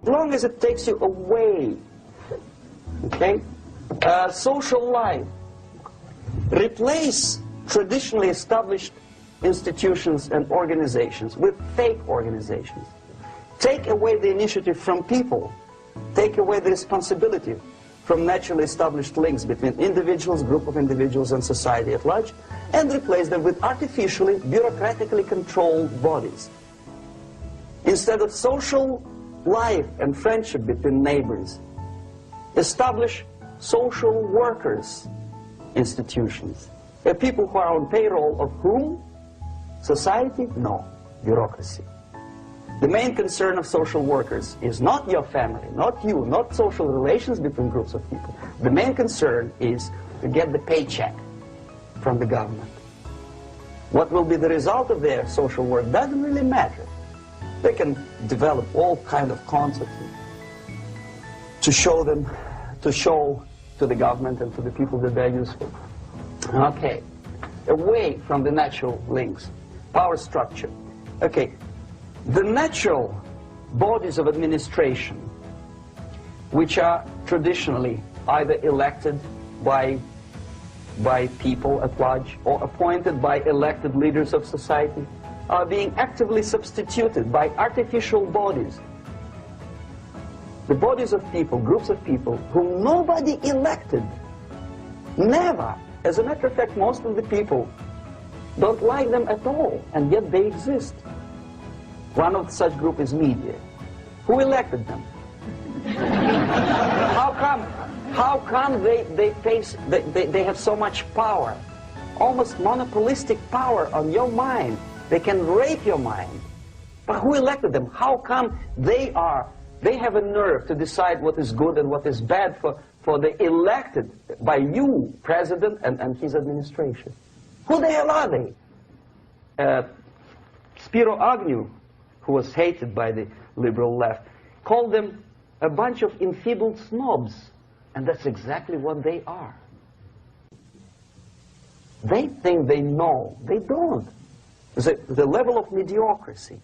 as long as it takes you away. Okay? Social life. Replace traditionally established institutions and organizations with fake organizations. Take away the initiative from people. Take away the responsibility from naturally established links between individuals, group of individuals, and society at large, and replace them with artificially, bureaucratically controlled bodies. Instead of social life and friendship between neighbors, establish social workers institutions. The people who are on payroll of whom? Society? No. Bureaucracy. The main concern of social workers is not your family, not you, not social relations between groups of people. The main concern is to get the paycheck from the government. What will be the result of their social work doesn't really matter. They can develop all kind of concepts to show to the government and to the people that they're useful. Okay, away from the natural links, power structure. Okay, the natural bodies of administration, which are traditionally either elected by people at large or appointed by elected leaders of society, are being actively substituted by artificial bodies. The bodies of people, groups of people, whom nobody elected. Never. As a matter of fact, most of the people don't like them at all, and yet they exist. One of such group is media. Who elected them? How come they have so much power? Almost monopolistic power on your mind. They can rape your mind. But who elected them? How come they have a nerve to decide what is good and what is bad for the elected by you, president, and his administration? Who the hell are they? Spiro Agnew, who was hated by the liberal left, called them a bunch of enfeebled snobs. And that's exactly what they are. They think they know. They don't. The level of mediocrity.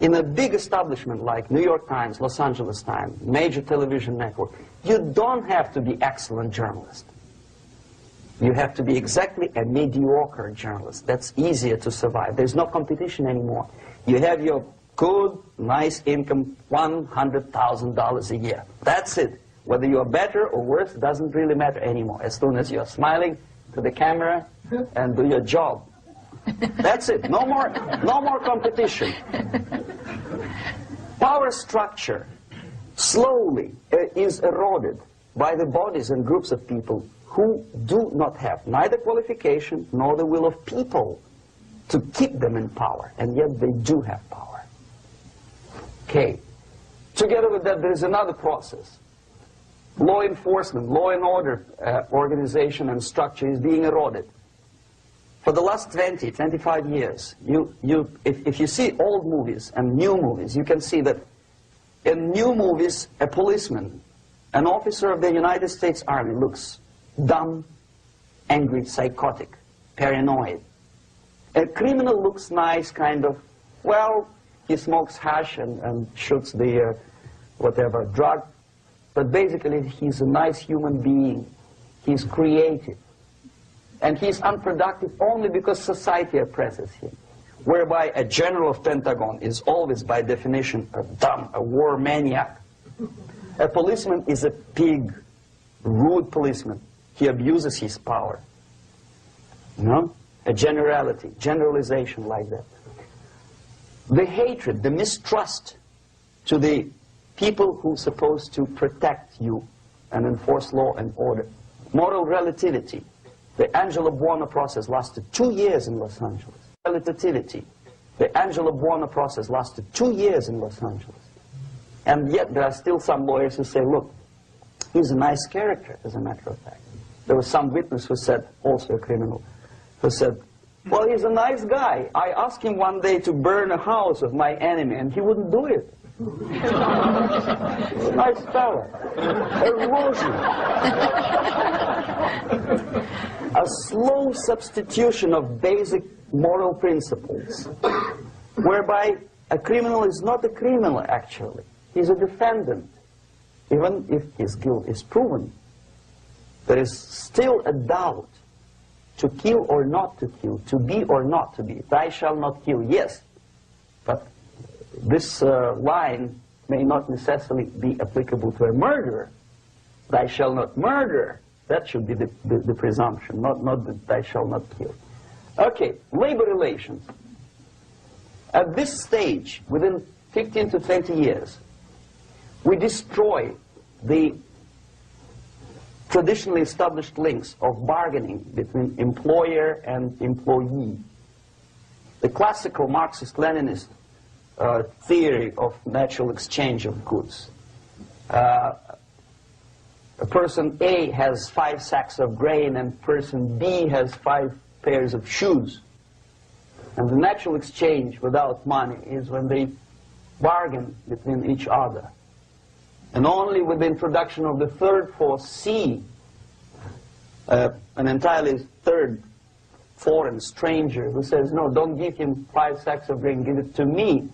In a big establishment like New York Times, Los Angeles Times, major television network, you don't have to be excellent journalist. You have to be exactly a mediocre journalist. That's easier to survive. There's no competition anymore. You have your good, nice income, $100,000 a year. That's it. Whether you're better or worse doesn't really matter anymore. As soon as you're smiling to the camera and do your job. That's it. No more competition. Power structure slowly is eroded by the bodies and groups of people who do not have neither qualification nor the will of people to keep them in power, and yet they do have power. Okay. Together with that, there is another process. Law enforcement, law and order organization and structure is being eroded. For the last 20, 25 years, if you see old movies and new movies, you can see that in new movies, a policeman, an officer of the United States Army looks dumb, angry, psychotic, paranoid. A criminal looks nice, kind of, well, he smokes hash and shoots the whatever drug, but basically he's a nice human being. He's creative. And he's unproductive only because society oppresses him. Whereby a general of Pentagon is always, by definition, a dumb, a war maniac. A policeman is a pig, rude policeman. He abuses his power. You know? A generalization like that. The hatred, the mistrust to the people who are supposed to protect you and enforce law and order. Moral relativity. The Angelo Buono process lasted 2 years in Los Angeles. Relativity. The Angelo Buono process lasted 2 years in Los Angeles. And yet there are still some lawyers who say, look, he's a nice character, as a matter of fact. There was some witness who said, also a criminal, who said, well, he's a nice guy. I asked him one day to burn a house of my enemy, and he wouldn't do it. Nice fella. Erosion. A slow substitution of basic moral principles, whereby a criminal is not a criminal, actually. He's a defendant. Even if his guilt is proven, there is still a doubt. To kill or not to kill, to be or not to be. Thou shalt not kill, yes. But this line may not necessarily be applicable to a murderer. Thou shalt not murder. That should be the presumption, not that thou shalt not kill. Okay, labor relations. At this stage, within 15 to 20 years, we destroy the traditionally established links of bargaining between employer and employee. The classical Marxist-Leninist theory of natural exchange of goods. Person A has 5 sacks of grain and person B has 5 pairs of shoes. And the natural exchange without money is when they bargain between each other. And only with the introduction of the third force, C, an entirely third foreign stranger who says, no, don't give him 5 sacks of grain, give it to me,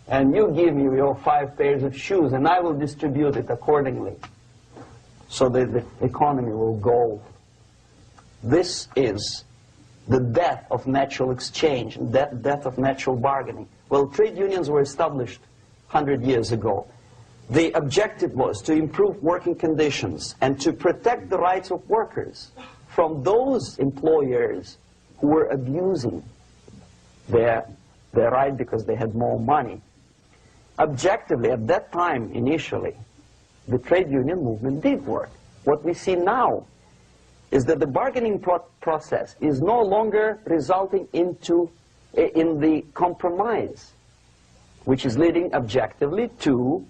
and you give me your 5 pairs of shoes, and I will distribute it accordingly, so that the economy will go. This is the death of natural exchange, death of natural bargaining. Well, trade unions were established 100 years ago. The objective was to improve working conditions and to protect the rights of workers from those employers who were abusing their right because they had more money. Objectively, at that time, initially, the trade union movement did work. What we see now is that the bargaining process is no longer resulting in the compromise, which is leading objectively to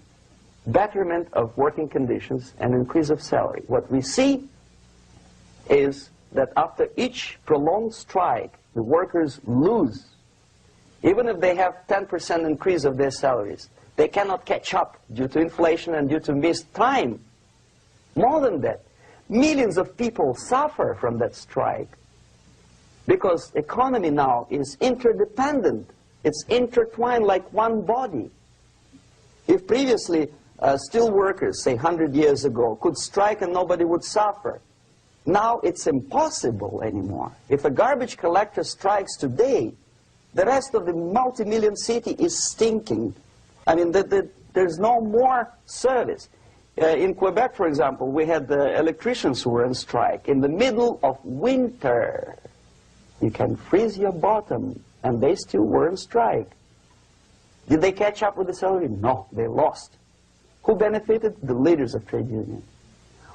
betterment of working conditions and increase of salary. What we see is that after each prolonged strike, the workers lose. Even if they have 10% increase of their salaries, they cannot catch up due to inflation and due to missed time. More than that, millions of people suffer from that strike because economy now is interdependent. It's intertwined like one body. If previously steel workers, say 100 years ago, could strike and nobody would suffer, now it's impossible anymore. If a garbage collector strikes today, the rest of the multi-million city is stinking. I mean, there's no more service. In Quebec, for example, we had the electricians who were on strike in the middle of winter. You can freeze your bottom, and they still were on strike. Did they catch up with the salary? No, they lost. Who benefited? The leaders of trade unions.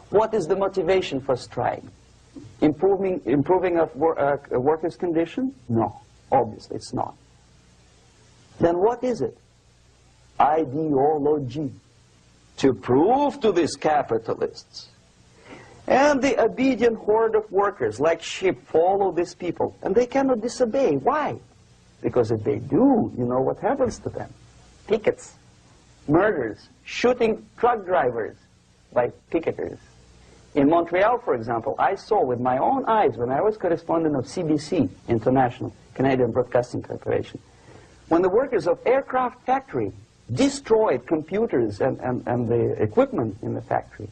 What is the motivation for strike? Improving of workers' condition? No, obviously it's not. Then what is it? Ideology. To prove to these capitalists. And the obedient horde of workers, like sheep, follow these people. And they cannot disobey. Why? Because if they do, you know what happens to them. Pickets, murders, shooting truck drivers by picketers. In Montreal, for example, I saw with my own eyes when I was correspondent of CBC International, Canadian Broadcasting Corporation, when the workers of aircraft factory destroyed computers and the equipment in the factory.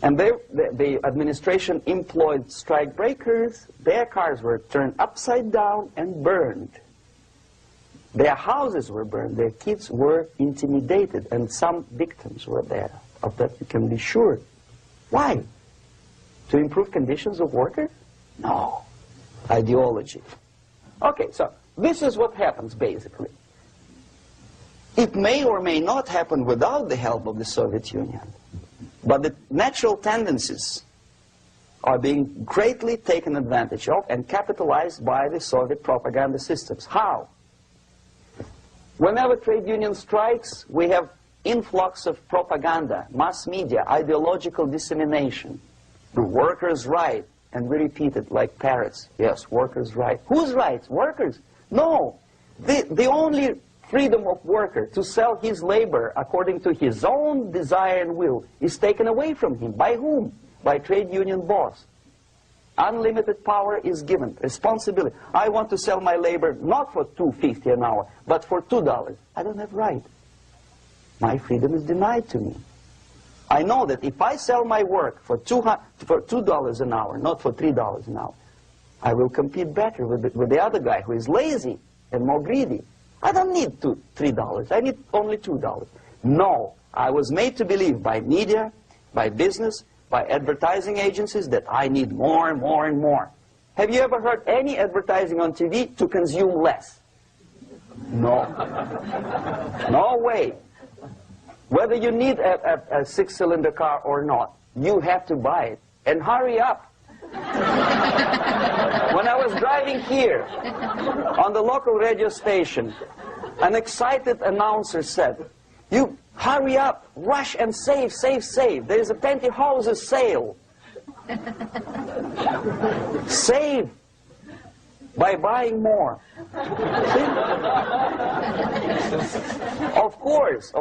And the administration employed strike breakers. Their cars were turned upside down and burned. Their houses were burned. Their kids were intimidated. And some victims were there. Of that you can be sure. Why? To improve conditions of workers? No. Ideology. Okay, so this is what happens basically. It may or may not happen without the help of the Soviet Union. But the natural tendencies are being greatly taken advantage of and capitalized by the Soviet propaganda systems. How? Whenever trade union strikes, we have influx of propaganda, mass media, ideological dissemination. The workers' right, and we repeat it like parrots. Yes, workers' right. Whose rights? Workers? No. The only freedom of worker to sell his labor according to his own desire and will is taken away from him. By whom? By trade union boss. Unlimited power is given. Responsibility. I want to sell my labor not for $2.50 an hour, but for $2. I don't have right. my freedom is denied to me. I know that if I sell my work for $2 an hour, not for $3 an hour, I will compete better with the other guy who is lazy and more greedy. I don't need $3. I need only $2. No, I was made to believe by media, by business, by advertising agencies that I need more and more and more. Have you ever heard any advertising on TV to consume less? No. No way. Whether you need a six-cylinder car or not, you have to buy it. And hurry up. When I was driving here, on the local radio station, an excited announcer said, "You hurry up, rush and save, save, save. There is a pantyhose sale." Save by buying more. See? Of course.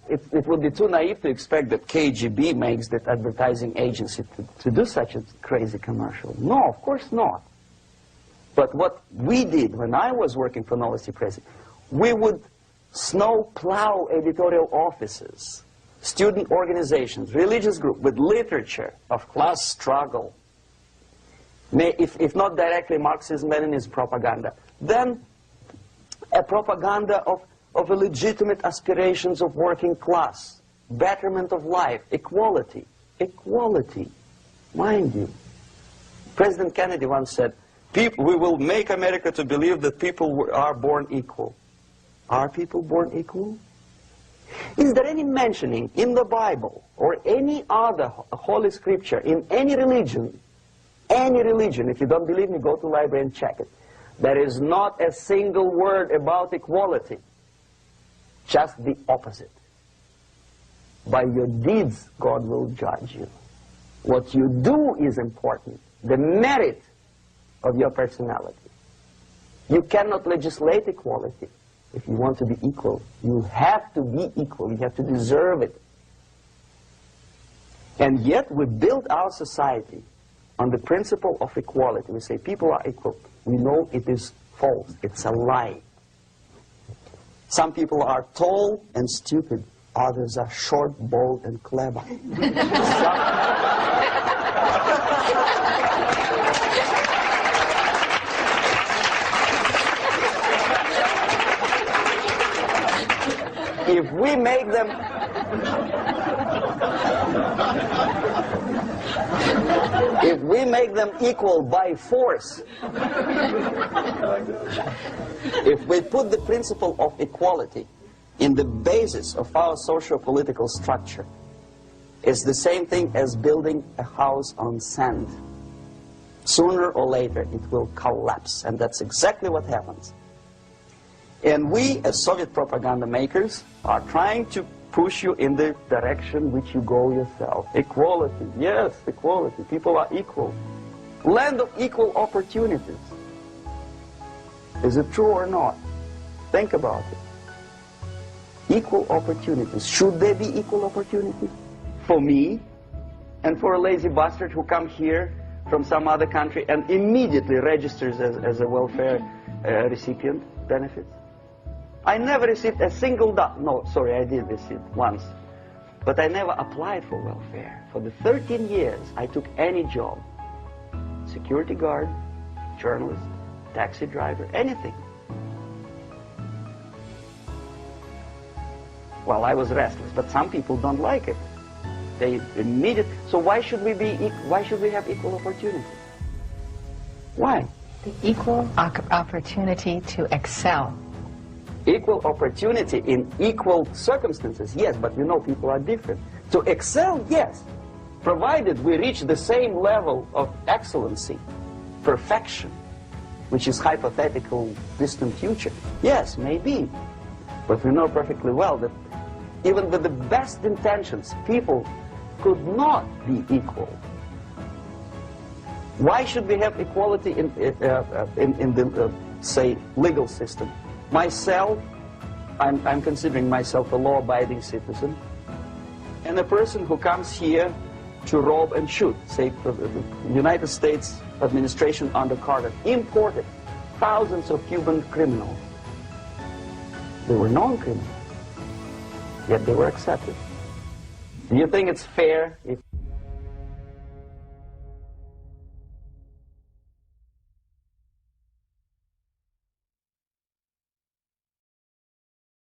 It would be too naive to expect that KGB makes that advertising agency to do such a crazy commercial. No, of course not. But what we did when I was working for Novosti Press, we would snow plow editorial offices, student organizations, religious groups with literature of class struggle. If not directly Marxism-Leninism propaganda, then a propaganda of legitimate aspirations of working class, betterment of life, equality. Equality, mind you. President Kennedy once said, we will make America to believe that people are born equal. Are people born equal? Is there any mentioning in the Bible or any other holy scripture in any religion, if you don't believe me, go to the library and check it. There is not a single word about equality. Just the opposite. By your deeds, God will judge you. What you do is important. The merit of your personality. You cannot legislate equality. If you want to be equal, you have to be equal. You have to deserve it. And yet we build our society on the principle of equality. We say people are equal. We know it is false. It's a lie. Some people are tall and stupid. Others are short, bold, and clever. If we make them equal by force, if we put the principle of equality in the basis of our socio-political structure, it's the same thing as building a house on sand. Sooner or later it will collapse, and that's exactly what happens. And we, as Soviet propaganda makers, are trying to push you in the direction which you go yourself. Equality, yes, equality. People are equal. Land of equal opportunities. Is it true or not? Think about it. Equal opportunities. Should there be equal opportunities? For me and for a lazy bastard who comes here from some other country and immediately registers as a welfare recipient benefits? I never received a single dollar. No, sorry, I did receive once. But I never applied for welfare. For the 13 years, I took any job. Security guard, journalist, taxi driver, anything. Well, I was restless, but some people don't like it. They immediately. So why should we have equal opportunity? Why? The equal opportunity to excel. Equal opportunity in equal circumstances, yes, but you know people are different. To excel, yes, provided we reach the same level of excellency, perfection, which is hypothetical, distant future. Yes, maybe. But we know perfectly well that even with the best intentions, people could not be equal. Why should we have equality in the, say, legal system? Myself, I'm considering myself a law-abiding citizen, and a person who comes here to rob and shoot, say, the United States administration under Carter imported thousands of Cuban criminals. They were non-criminals. yet they were accepted. Do you think it's fair if